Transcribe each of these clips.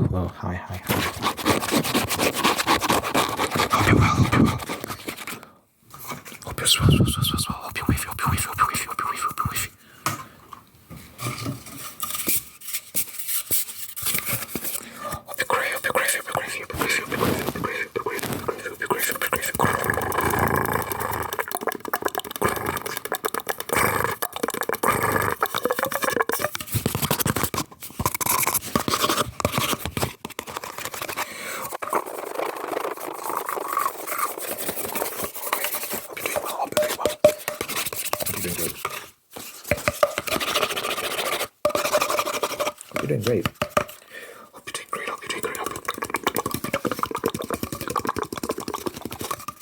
hello. Hi, hi, hi. Hope you're well, hope you're well. Hope you're swell, swell, swell, swell, swell. Hope you're wavy, hope you're wavy, hope you're wavy, hope you're wavy, hope you're wavy. Hope you're gravy, hope you're gravy, hope you're gravy, hope you're gravy, hope you're gravy, hope you're gravy, hope you're gravy, hope you're gravy, hope you're gravy, hope you're gravy. You're doing great. Hope you're doing great. Hope you're doing great.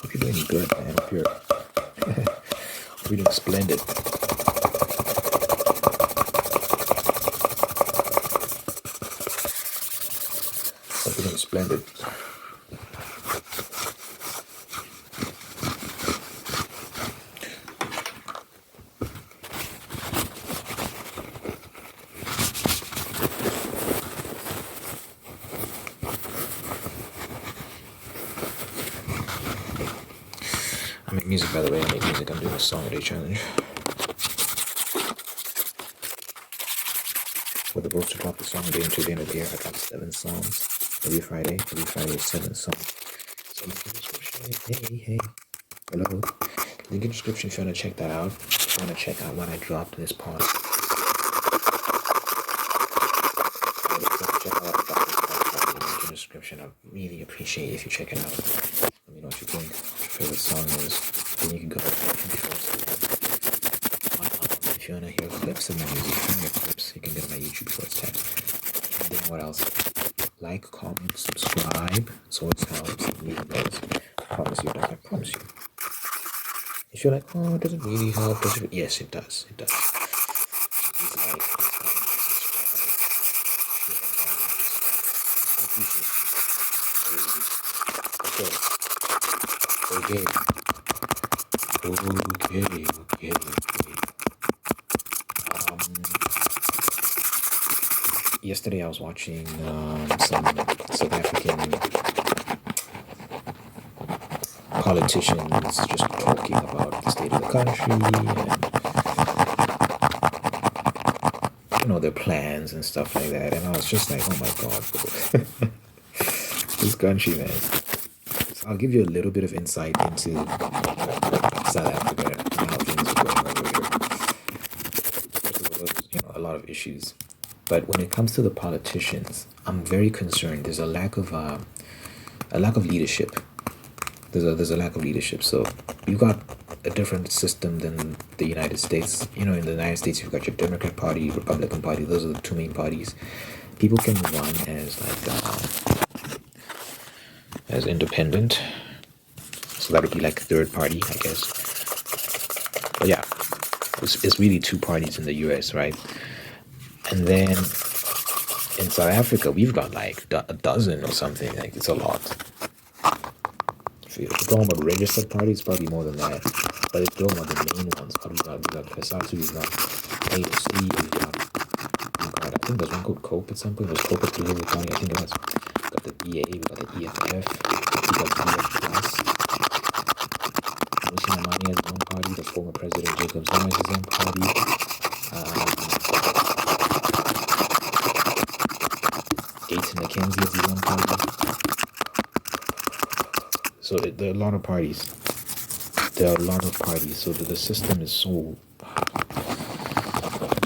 Hope you're doing good, man. Hope you're doing splendid. Hope you're doing splendid. I make music, by the way. I make music. I'm doing a song a day challenge. We're supposed to drop the song a day until the end of the year. I drop 7 songs every Friday. Every Friday, 7 songs. So link in the description. Hey. Hello. Link in the description if you want to check that out. If you want to check out what I dropped in this part. Check out what I dropped in this part. Link in the description. I really appreciate it if you check it out. Let me know what you think. What your favorite song is. Then you can go if you want to hear clips of my music, if you want to hear clips, you can go to my YouTube Shorts tab. And then what else? Like, comment, subscribe. It always helps. It really does. I promise you it does. I promise you. If you're like, oh, does it really help? Does it? Yes, it does. It does. Please like, please comment, please subscribe. I appreciate you. Okay. Yesterday I was watching some South African politicians just talking about the state of the country and their plans and stuff like that, and I was just like, oh my god, bro. This country, man. So I'll give you a little bit of insight into South Africa and how things are going over here. There's a lot of issues. But when it comes to the politicians, I'm very concerned. There's a lack of leadership. There's a lack of leadership. So you've got a different system than the United States. In the United States, you've got your Democrat Party, Republican Party. Those are the 2 main parties. People can run as independent. So that would be like a third party, I guess. But yeah, it's really 2 parties in the US, right? And then in South Africa, we've got like a dozen or something. Like, it's a lot. If you're talking about registered parties, probably more than that. But if you're talking about the main ones, we've got Fesatu, we've got AOC, we've got, I think there's one called COPE at some point. There's COPE at Louisville County, I think it was. We've got the EA, we've got the EFF, we've got DF Plus. Lucy Namani has his own party, the former president Jacob Zuma has his own party. Gates and McKenzie has his own party. So there are a lot of parties. So the system is so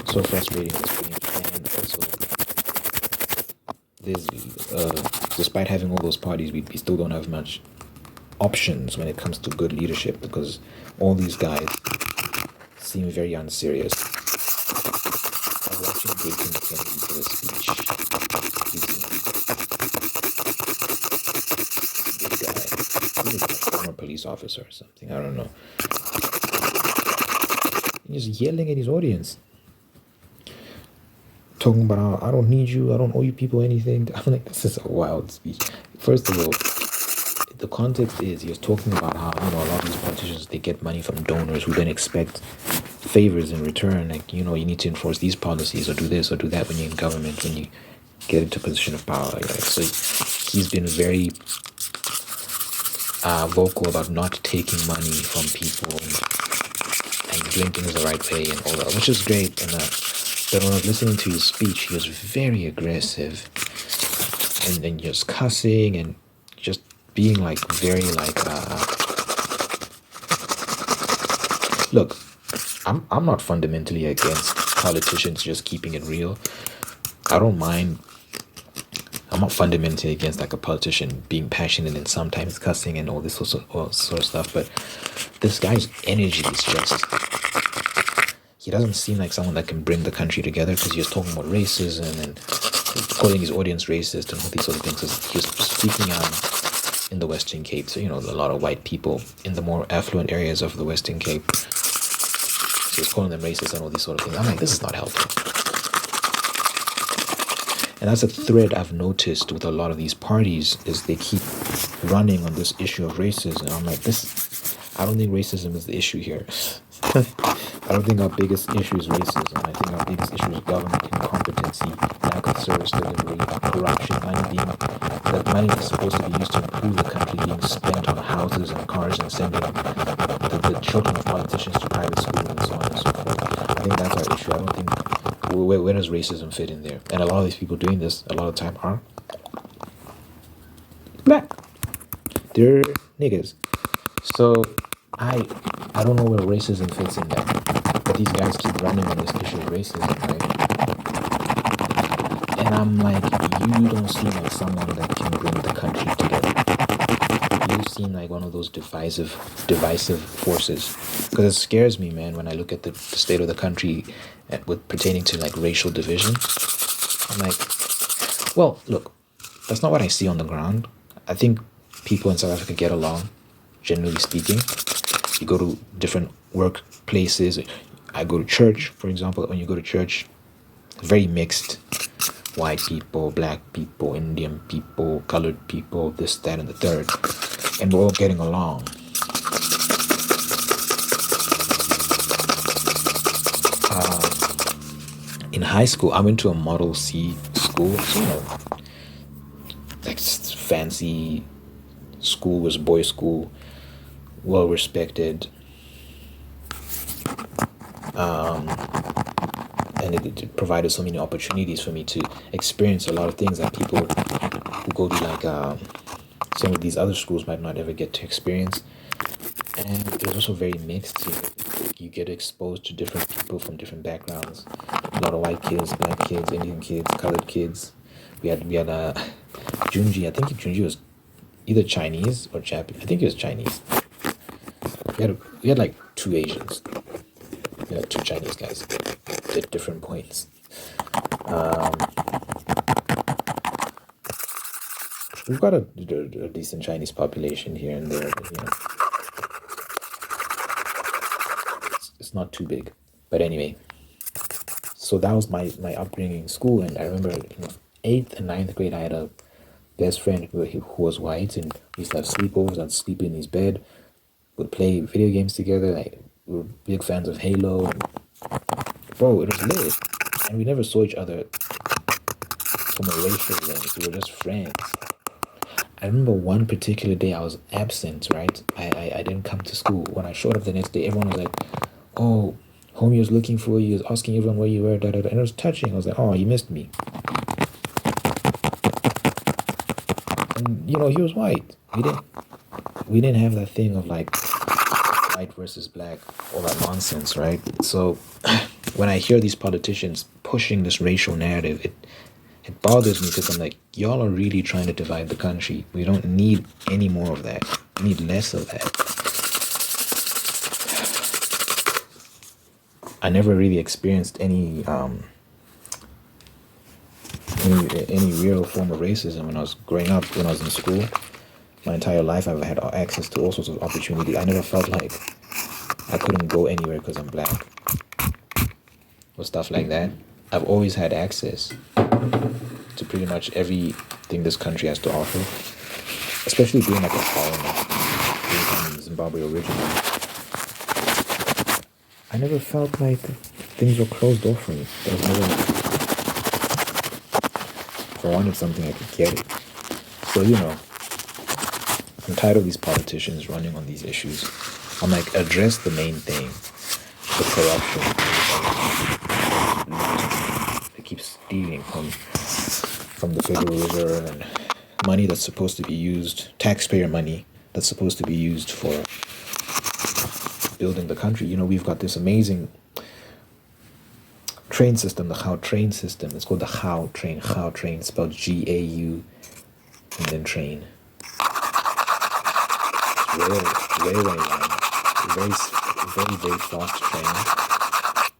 frustrating. And also, there's despite having all those parties, we still don't have much options when it comes to good leadership, because all these guys seem very unserious. I was watching Gates and McKenzie give a speech. He's a former police officer or something, I don't know. He's yelling at his audience, talking about, I don't need you, I don't owe you people anything. I'm like, this is a wild speech. First of all, the context is he was talking about how a lot of these politicians, they get money from donors who then expect favors in return. Like, you need to enforce these policies or do this or do that when you're in government. When you get into a position of power. Like, so he's been very vocal about not taking money from people and doing things the right way and all that, which is great. And but when I was listening to his speech, he was very aggressive and then just cussing and just being like very like look, I'm not fundamentally against politicians just keeping it real. I don't mind. I'm not fundamentally against like a politician being passionate and sometimes cussing and all this all sort of stuff, but this guy's energy is just, he doesn't seem like someone that can bring the country together, because he was talking about racism and calling his audience racist and all these sort of things. He was speaking in the Western Cape, so a lot of white people in the more affluent areas of the Western Cape. So he was calling them racist and all these sort of things. I'm like, this is not helpful. And that's a thread I've noticed with a lot of these parties, is they keep running on this issue of racism. I'm like, I don't think racism is the issue here. I don't think our biggest issue is racism. I think our biggest issue is government incompetency, lack of service delivery, corruption, that money is supposed to be used to improve the country being spent on houses and cars and sending the children of politicians to private school and so on and so forth. I think that's our issue. I don't think, where does racism fit in there? And a lot of these people doing this a lot of the time are black. They're niggas. So I don't know where racism fits in there. But these guys keep running on this issue of racism, right? And I'm like, you don't seem like someone that can bring the country together. You seem like one of those divisive forces. Because it scares me, man, when I look at the state of the country with pertaining to like racial division. I'm like, well, look, that's not what I see on the ground. I think people in South Africa get along, generally speaking. You go to different workplaces. I go to church, for example. When you go to church, very mixed. White people, black people, Indian people, colored people, this, that, and the third. And we're all getting along. In high school, I went to a Model C school. So, like fancy school, was boys' school, well respected. And it provided so many opportunities for me to experience a lot of things that people who go to like some of these other schools might not ever get to experience. And it was also very mixed. You get exposed to different people from different backgrounds. A lot of white kids, black kids, Indian kids, colored kids. We had Junji. I think Junji was either Chinese or Japanese. I think he was Chinese. We had like two Asians. We had two Chinese guys at different points. We've got a decent Chinese population here and there, but, it's not too big. But anyway, so that was my upbringing in school. And I remember in 8th and 9th grade, I had a best friend who was white, and we used to have sleepovers. I'd sleep in his bed. We'd play video games together. We were big fans of Halo. And, bro, it was lit. And we never saw each other from a racial lens. We were just friends. I remember one particular day I was absent, right? I didn't come to school. When I showed up the next day, everyone was like, oh, homie was looking for you. He was asking everyone where you were, da, da, da. And it was touching. I was like, oh, you missed me. And, he was white. We didn't have that thing of like white versus black, all that nonsense, right? So when I hear these politicians pushing this racial narrative, it bothers me, because I'm like, y'all are really trying to divide the country. We don't need any more of that. We need less of that. I never really experienced any real form of racism when I was growing up, when I was in school. My entire life I've had access to all sorts of opportunity. I never felt like I couldn't go anywhere because I'm black or stuff like that. I've always had access to pretty much everything this country has to offer, especially being like a foreigner, being from Zimbabwe originally. I never felt like things were closed off for me. There was never If I wanted something, I could get it. So, I'm tired of these politicians running on these issues. I'm like, address the main thing, the corruption. They keep stealing from the Federal Reserve and money that's supposed to be used, taxpayer money that's supposed to be used for building the country. We've got this amazing train system, the Gau train system. It's called the Gau train, spelled G-A-U, and then train. Railway line, very fast train,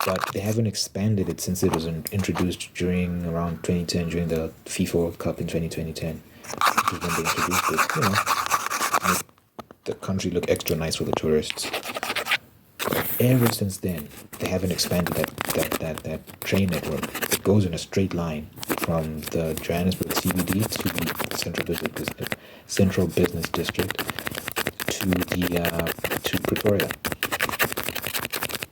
but they haven't expanded it since it was introduced around 2010, during the FIFA World Cup in 2010, which is when they introduced it. Make the country look extra nice for the tourists. But ever since then, they haven't expanded that train network. It goes in a straight line from the Johannesburg CBD to the Central Business District to Pretoria.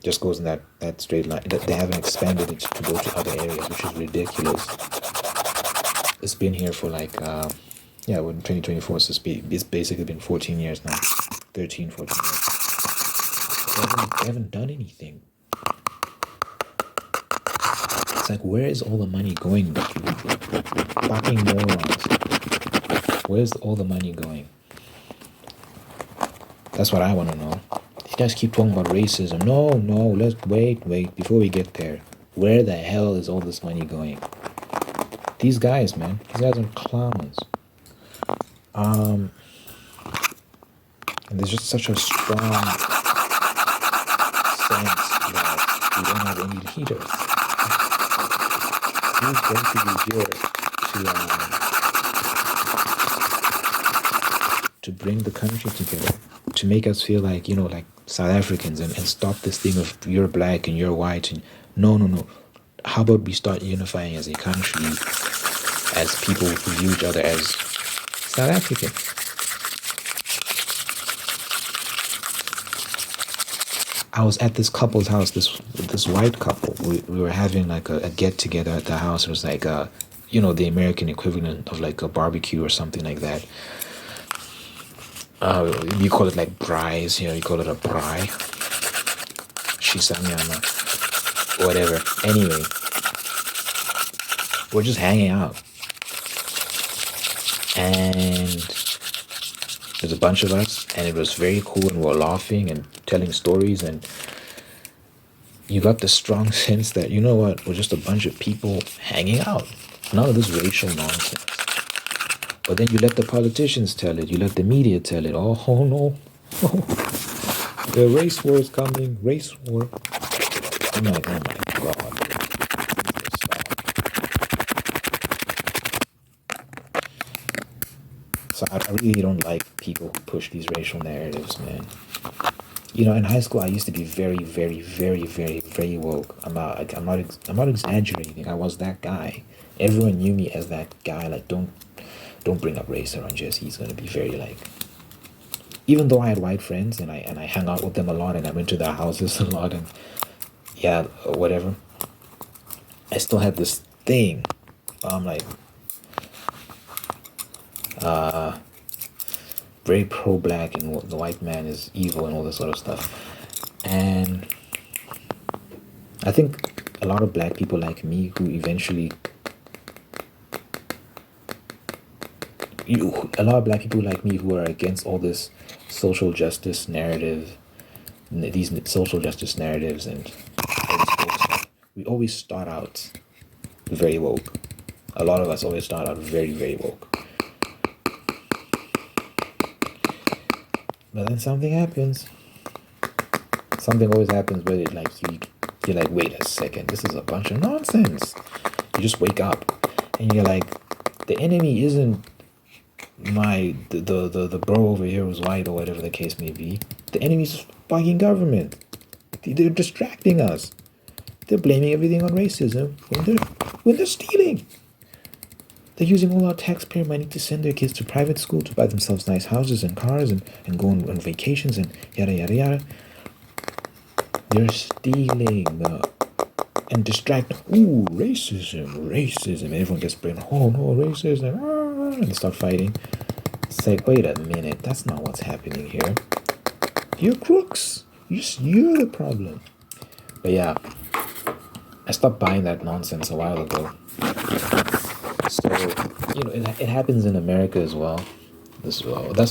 Just goes in that straight line. They haven't expanded it to go to other areas, which is ridiculous. It's been here for when 2024, so it's basically been 14 years now. 14 years. They haven't done anything. It's like, where is all the money going, you fucking morons? Where's all the money going? That's what I want to know. You guys keep talking about racism. No, let's wait, before we get there. Where the hell is all this money going? These guys, man. These guys are clowns. And there's just such a strong sense that we don't have any leaders. Who's going to be here to bring the country together? To make us feel like, like South Africans, and stop this thing of you're black and you're white. And no. How about we start unifying as a country, as people who view each other as South African? I was at this couple's house, this white couple. We were having like a get together at the house. It was like the American equivalent of like a barbecue or something like that. You call it like braais here. You call it a braai, shisanyama, whatever. Anyway, we're just hanging out, and there's a bunch of us, and it was very cool, and we're laughing and telling stories, and you got the strong sense that, we're just a bunch of people hanging out. None of this racial nonsense. But then you let the politicians tell it. You let the media tell it. Oh no. The race war is coming. Race war. I'm like, oh my God. So I really don't like people who push these racial narratives, man. In high school, I used to be very, very, very, very, very woke. I'm not exaggerating. I was that guy. Everyone knew me as that guy. Like, don't bring up race around Jesse. He's gonna be very like. Even though I had white friends and I hung out with them a lot and I went to their houses a lot and whatever, I still had this thing. I'm like, very pro-black, and the white man is evil and all this sort of stuff. And I think a lot of black people like me who eventually. A lot of black people like me who are against all this social justice narrative, these social justice narratives, and all these folks, we always start out very woke. A lot of us always start out very, very woke. But then something happens. Something always happens where you're like, wait a second, this is a bunch of nonsense. You just wake up and you're like, the enemy isn't the bro over here who's white or whatever the case may be. The enemy's fucking government. They're distracting us. They're blaming everything on racism when they're stealing. They're using all our taxpayer money to send their kids to private school, to buy themselves nice houses and cars and go on vacations and yada yada yada. They're stealing. and distract. Ooh, racism, racism. And everyone gets brain. Oh no, racism. And start fighting. It's like, wait a minute, that's not what's happening here. You're crooks. You're the problem. But yeah, I stopped buying that nonsense a while ago. So, it happens in America as well. That's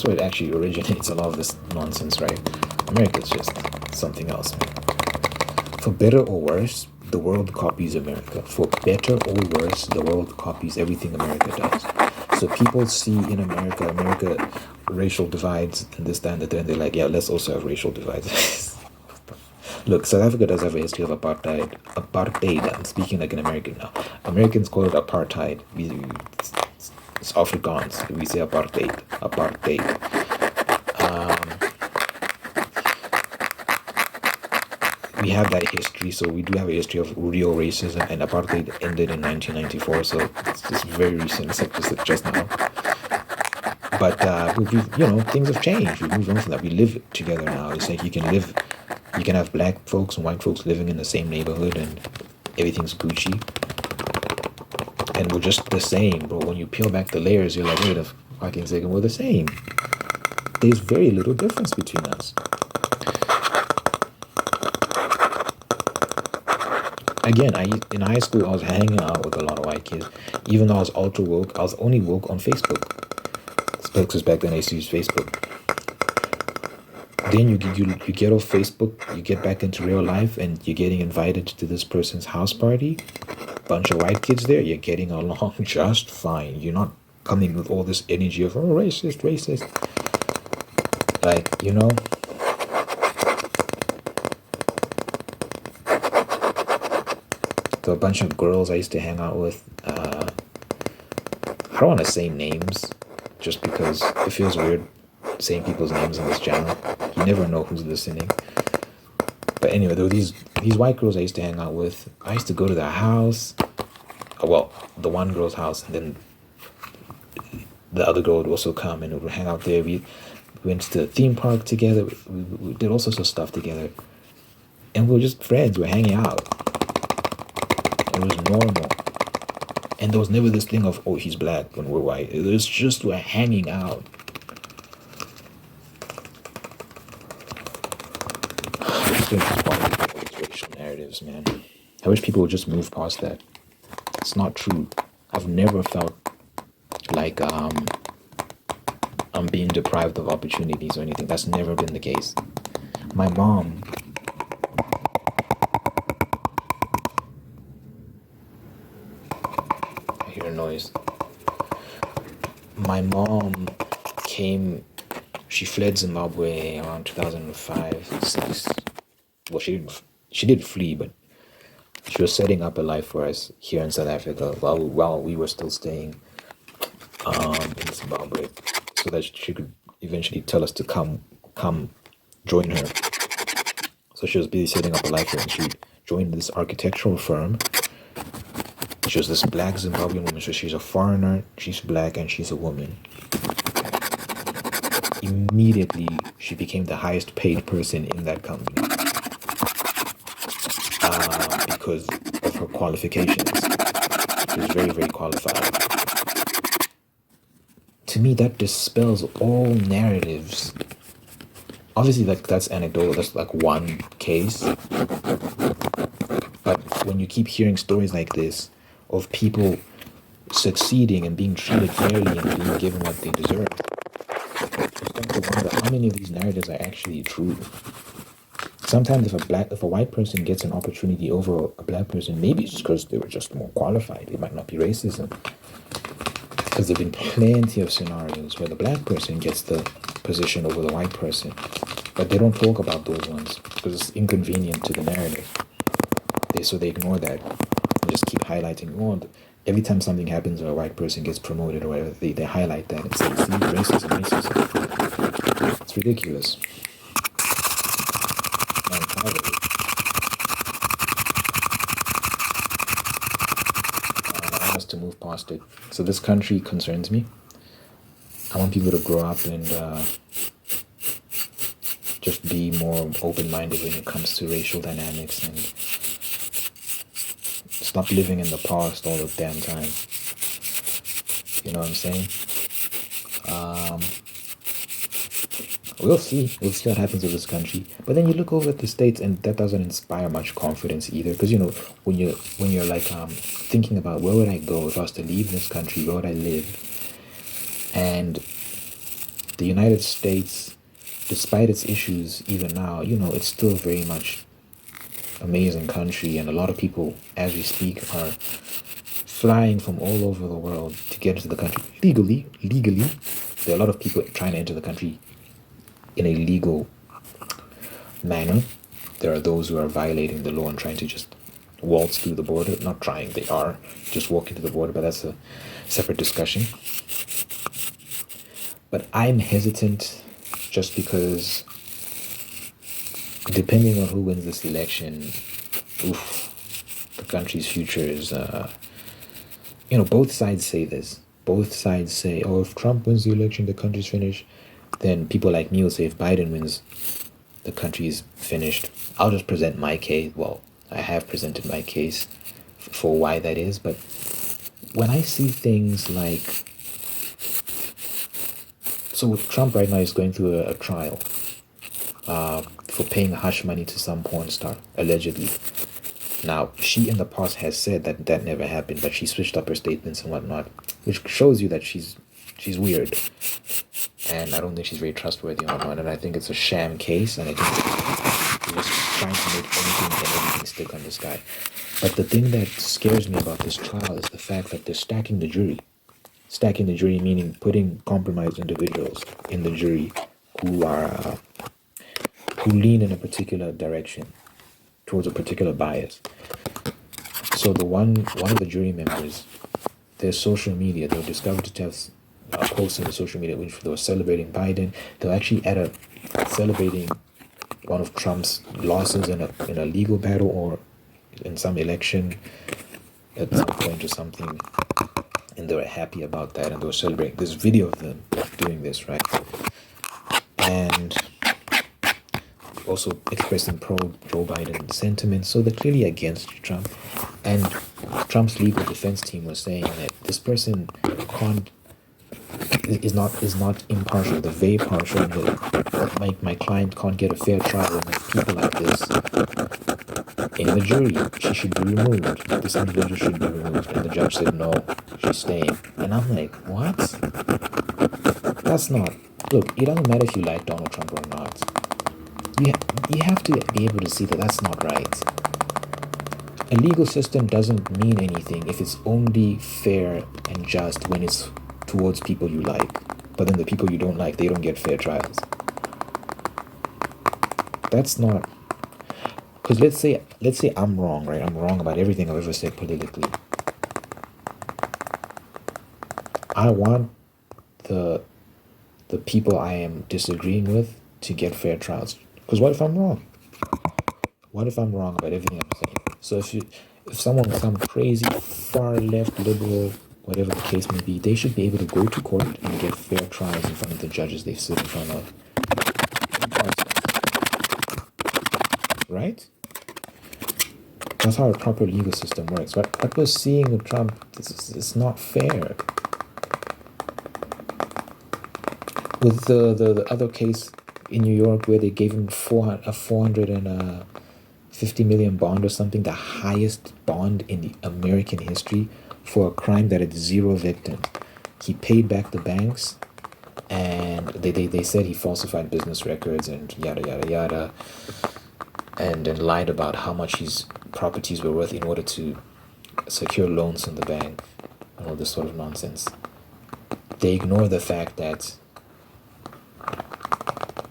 where it actually originates, a lot of this nonsense, right? America's just something else, man. For better or worse, the world copies America. For better or worse, the world copies everything America does. So people see in America racial divides and this, that, and that, and they're like, yeah, let's also have racial divides. Look, South Africa does have a history of apartheid. Apartheid. I'm speaking like an American now. Americans call it apartheid. It's Afrikaans. We say apartheid. Apartheid. We have that history, so we do have a history of real racism, and apartheid ended in 1994, so it's just very recent, except just now. But things have changed. We've moved on from that. We live together now. It's like you can have black folks and white folks living in the same neighborhood, and everything's Gucci, and we're just the same. But when you peel back the layers, you're like, wait a fucking second, we're the same. There's very little difference between us. Again, in high school, I was hanging out with a lot of white kids. Even though I was ultra woke, I was only woke on Facebook. Because back then I used to use Facebook. Then you get off Facebook, you get back into real life, and you're getting invited to this person's house party. Bunch of white kids there, you're getting along just fine. You're not coming with all this energy of, oh, racist, racist. Like, a bunch of girls I used to hang out with. I don't want to say names, just because it feels weird saying people's names on this channel. You never know who's listening. But anyway, there were these white girls I used to hang out with. I used to go to their house. Well, the one girl's house, and then the other girl would also come and we would hang out there. We went to the theme park together. We did all sorts of stuff together. And we were just friends. We were hanging out. It was normal. And there was never this thing of, oh, he's black when we're white. It was just we're hanging out. It's been just one of these racial narratives, man. I wish people would just move past that. It's not true. I've never felt like I'm being deprived of opportunities or anything. That's never been the case. My mom... noise. My mom she fled Zimbabwe around 2005, 6. Well, she did flee, but she was setting up a life for us here in South Africa while we were still staying in Zimbabwe, so that she could eventually tell us to come join her. So she was busy setting up a life for us. She joined this architectural firm. She was this black Zimbabwean woman, so she's a foreigner, she's black, and she's a woman. Immediately, she became the highest paid person in that company because of her qualifications. She was very, very qualified. To me, that dispels all narratives. Obviously, that's anecdotal, that's like one case. But when you keep hearing stories like this, of people succeeding and being treated fairly and being given what they deserve, I start to wonder how many of these narratives are actually true. Sometimes if a white person gets an opportunity over a black person, maybe it's because they were just more qualified. It might not be racism. Because there have been plenty of scenarios where the black person gets the position over the white person, but they don't talk about those ones because it's inconvenient to the narrative. So they ignore that. Just keep highlighting, every time something happens or a white person gets promoted or whatever, they highlight that and say, see, racism. It's ridiculous. I'm proud of it. I want us to move past it. So this country concerns me. I want people to grow up and just be more open-minded when it comes to racial dynamics and Stop living in the past all the damn time. You know what I'm saying? We'll see. We'll see what happens with this country. But then you look over at the states, and that doesn't inspire much confidence either. Because when you're like thinking about where would I go if I was to leave this country, where would I live? And the United States, despite its issues, even now, it's still very much amazing country, and a lot of people, as we speak, are flying from all over the world to get into the country legally. There are a lot of people trying to enter the country in a legal manner. There are those who are violating the law and trying to just waltz through the border. Not trying, they are just walking to the border, but that's a separate discussion. But I'm hesitant just because depending on who wins this election, the country's future is, both sides say this. Both sides say, oh, if Trump wins the election, the country's finished. Then people like me will say, if Biden wins, the country's finished. I'll just present my case. Well, I have presented my case for why that is. But when I see things like, so Trump right now is going through a trial for paying hush money to some porn star, allegedly. Now, she in the past has said that that never happened, but she switched up her statements and whatnot, which shows you that she's weird. And I don't think she's very trustworthy or whatnot. And I think it's a sham case, and I think they're just trying to make anything and everything stick on this guy. But the thing that scares me about this trial is the fact that they're stacking the jury. Stacking the jury meaning putting compromised individuals in the jury who are who lean in a particular direction towards a particular bias. So the one of the jury members, their social media, they were discovered to have posts on the social media which they were celebrating Biden. They were actually celebrating one of Trump's losses in a legal battle or in some election at some point or something, and they were happy about that, and they were celebrating. This video of them doing this, right? And also expressing pro-Joe Biden sentiments. So they're clearly against Trump. And Trump's legal defense team was saying that this person is not impartial. They're very partial. And my client can't get a fair trial with people like this in the jury. She should be removed. This individual should be removed. And the judge said no, she's staying. And I'm like, what? That's not. Look, it doesn't matter if you like Donald Trump or not. You have to be able to see that that's not right. A legal system doesn't mean anything if it's only fair and just when it's towards people you like. But then the people you don't like, they don't get fair trials. That's not. Because let's say I'm wrong, right? I'm wrong about everything I've ever said politically. I want the people I am disagreeing with to get fair trials. Because what if I'm wrong? What if I'm wrong about everything I'm saying? So if someone, some crazy far left liberal, whatever the case may be, they should be able to go to court and get fair trials in front of the judges they sit in front of. Right? That's how a proper legal system works. What we're seeing with Trump, it's not fair. With the other case in New York where they gave him a 450 million bond or something, the highest bond in the American history for a crime that had zero victims. He paid back the banks, and they said he falsified business records and yada yada yada, and then lied about how much his properties were worth in order to secure loans from the bank and all this sort of nonsense. They ignore the fact that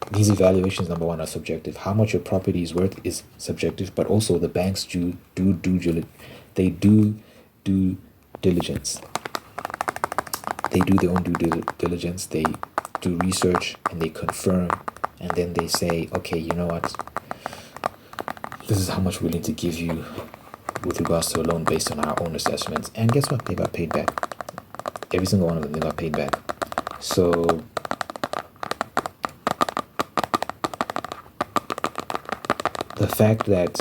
these evaluations, number one, are subjective. How much your property is worth is subjective, but also the banks do due diligence. They do their own due diligence. They do research and they confirm, and then they say, okay, you know what? This is how much we're willing to give you with regards to a loan based on our own assessments. And guess what? They got paid back. Every single one of them, they got paid back. So the fact that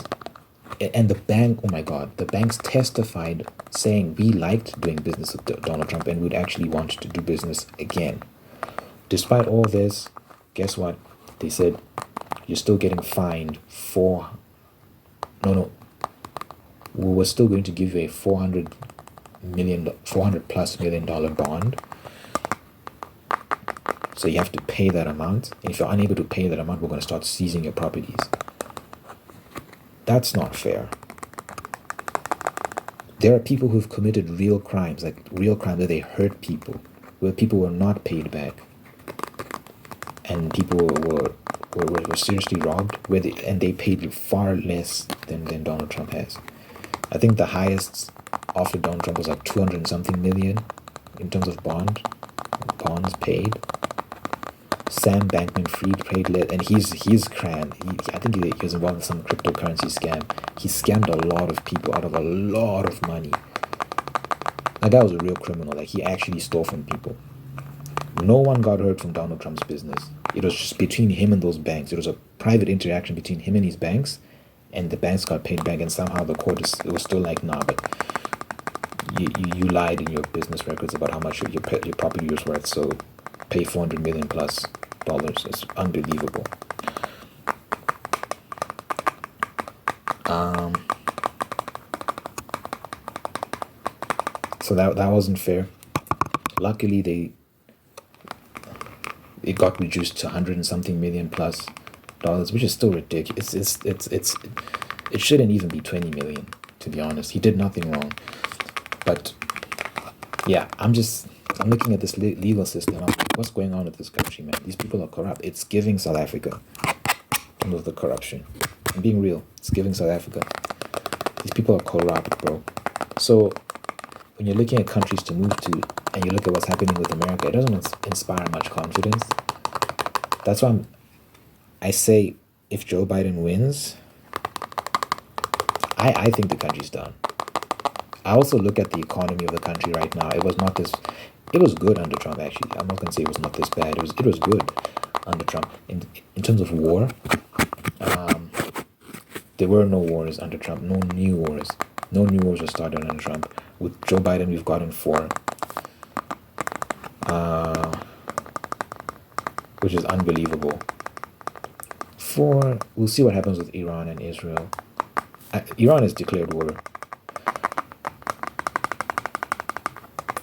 And the bank, oh my God, the banks testified saying we liked doing business with Donald Trump and would actually want to do business again. Despite all this, guess what? They said you're still getting fined no, we were still going to give you a 400 plus million dollar bond. So you have to pay that amount. And if you're unable to pay that amount, we're going to start seizing your properties. That's not fair. There are people who've committed real crimes, like real crimes where they hurt people, where people were not paid back. And people were seriously robbed, and they paid far less than Donald Trump has. I think the highest offered Donald Trump was like 200 and something million in terms of bonds paid. Sam Bankman-Fried paid less, and he's crammed. I think he was involved in some cryptocurrency scam. He scammed a lot of people out of a lot of money. That guy was a real criminal. Like, he actually stole from people. No one got hurt from Donald Trump's business. It was just between him and those banks. It was a private interaction between him and his banks, and the banks got paid back, and somehow the court it was still like, nah, but you lied in your business records about how much your property was worth, so pay $400 million plus. It's unbelievable. So that wasn't fair. Luckily, it got reduced to 100 and something million plus dollars, which is still ridiculous. It shouldn't even be 20 million, to be honest. He did nothing wrong. But yeah, I'm looking at this legal system. I'm like, what's going on with this country, man? These people are corrupt. It's giving South Africa some of the corruption. I'm being real. It's giving South Africa. These people are corrupt, bro. So when you're looking at countries to move to, and you look at what's happening with America, it doesn't inspire much confidence. That's why I say if Joe Biden wins, I think the country's done. I also look at the economy of the country right now. It was good under Trump, actually. I'm not going to say it was not this bad. It was good under Trump. In terms of war, there were no wars under Trump. No new wars. No new wars were started under Trump. With Joe Biden, we've gotten 4. Which is unbelievable. 4, we'll see what happens with Iran and Israel. Iran has declared war.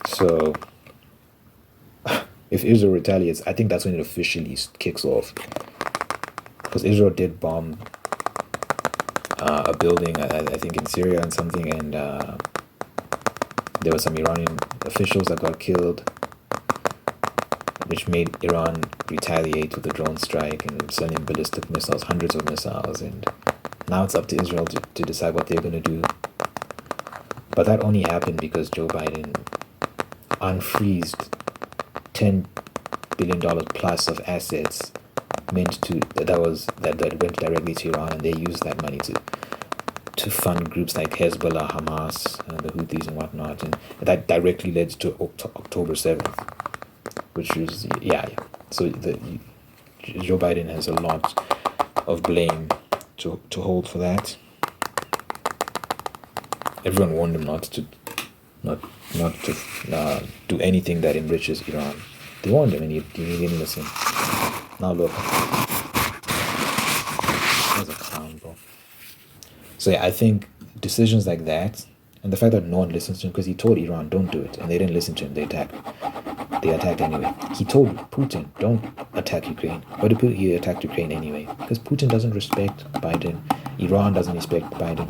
So if Israel retaliates, I think that's when it officially kicks off. Because Israel did bomb a building, I think in Syria and something, and there were some Iranian officials that got killed, which made Iran retaliate with a drone strike and sending ballistic missiles, hundreds of missiles, and now it's up to Israel to decide what they're going to do. But that only happened because Joe Biden unfreezed $10 billion plus of assets that went directly to Iran, and they used that money to fund groups like Hezbollah, Hamas, and the Houthis and whatnot, and that directly led to October 7th, which is yeah. So Joe Biden has a lot of blame to hold for that. Everyone warned him not to do anything that enriches Iran. They warned him, and he didn't listen. Now look, that's a clown, bro. So yeah, I think decisions like that, and the fact that no one listens to him, because he told Iran don't do it, and they didn't listen to him. They attacked anyway. He told Putin don't attack Ukraine, but he attacked Ukraine anyway, because Putin doesn't respect Biden. Iran doesn't respect Biden.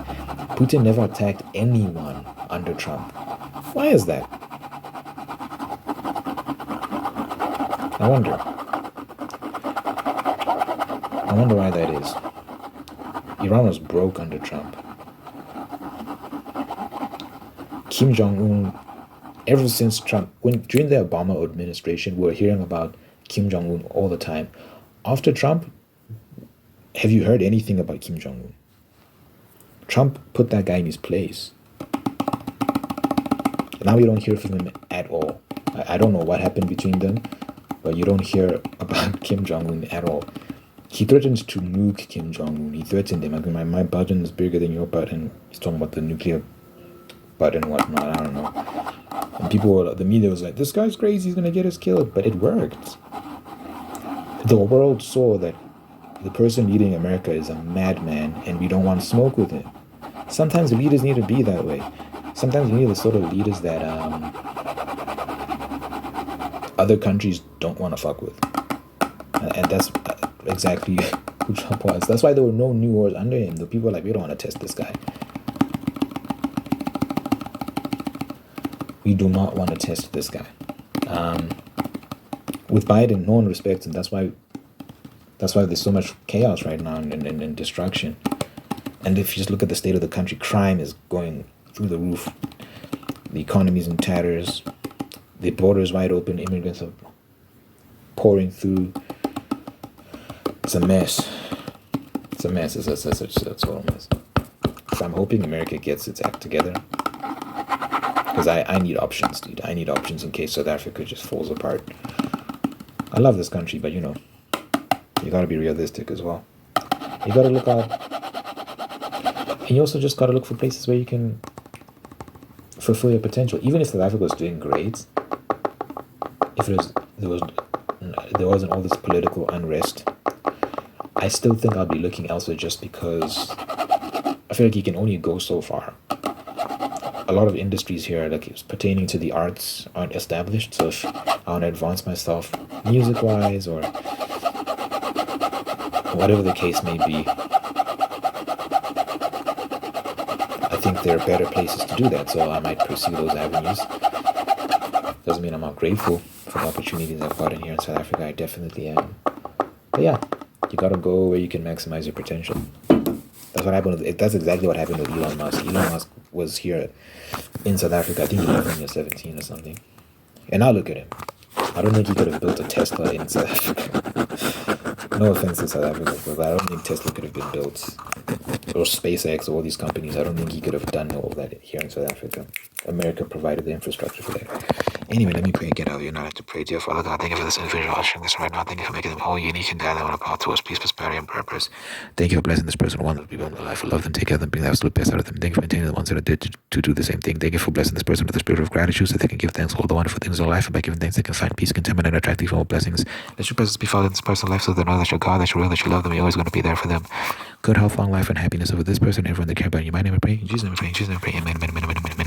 Putin never attacked anyone under Trump. Why is that? I wonder why that is. Iran was broke under Trump. Kim Jong-un, ever since Trump, during the Obama administration, we were hearing about Kim Jong-un all the time. After Trump, have you heard anything about Kim Jong-un? Trump put that guy in his place. Now you don't hear from him at all. I don't know what happened between them, but you don't hear about Kim Jong-un at all. He threatened to nuke Kim Jong-un. He threatened him. I mean, my button is bigger than your button. He's talking about the nuclear button and whatnot. I don't know. And people, the media was like, this guy's crazy. He's going to get us killed. But it worked. The world saw that the person leading America is a madman and we don't want to smoke with him. Sometimes leaders need to be that way. Sometimes you need the sort of leaders that other countries don't want to fuck with. And that's exactly who Trump was. That's why there were no new wars under him. The people were like, we don't want to test this guy. We do not want to test this guy. With Biden, no one respects him. That's why there's so much chaos right now and destruction. And if you just look at the state of the country, crime is going through the roof. The economy's in tatters. The border is wide open. Immigrants are pouring through. It's a mess. It's a mess. It's a total mess. So I'm hoping America gets its act together. Because I need options, dude. I need options in case South Africa just falls apart. I love this country, but you know, you gotta be realistic as well. You gotta look out. And you also just gotta look for places where you can fulfill your potential. Even if South Africa was doing great, if there wasn't all this political unrest, I still think I'll be looking elsewhere just because I feel like you can only go so far. A lot of industries here, like pertaining to the arts, aren't established. So if I want to advance myself music-wise or whatever the case may be, I think there are better places to do that. So I might pursue those avenues. Doesn't mean I'm not grateful for the opportunities I've gotten here in South Africa. I definitely am. But yeah, you gotta go where you can maximize your potential. That's what happened. That's exactly what happened with Elon Musk. Elon Musk was here in South Africa. I think he left when he was 17 or something. And now look at him. I don't think he could have built a Tesla in South Africa. No offense to South Africa, but I don't think Tesla could have been built. Or SpaceX, or all these companies. I don't think he could have done all that here in South Africa. America provided the infrastructure for that. Anyway, let me pray and get out of here. Now I have to pray. Dear Father God, thank you for this individual watching this right now. Thank you for making them whole, unique, and guide them on a path towards peace, prosperity, and purpose. Thank you for blessing this person, one of the people in their life. Love them, take care of them, bring the absolute best out of them. Thank you for maintaining the ones that are dead to do the same thing. Thank you for blessing this person with the spirit of gratitude so they can give thanks for all the wonderful things in their life. And by giving thanks, they can find peace, contentment, and attract even more blessings. Let your presence be felt in this person's life so they know that you're God, that you're real, that you love them, you're always going to be there for them. Good health, long life, and happiness over this person, everyone that care about you. In my name I pray. In Jesus' name I pray. In Jesus' name I pray. Amen, amen, amen, amen, amen.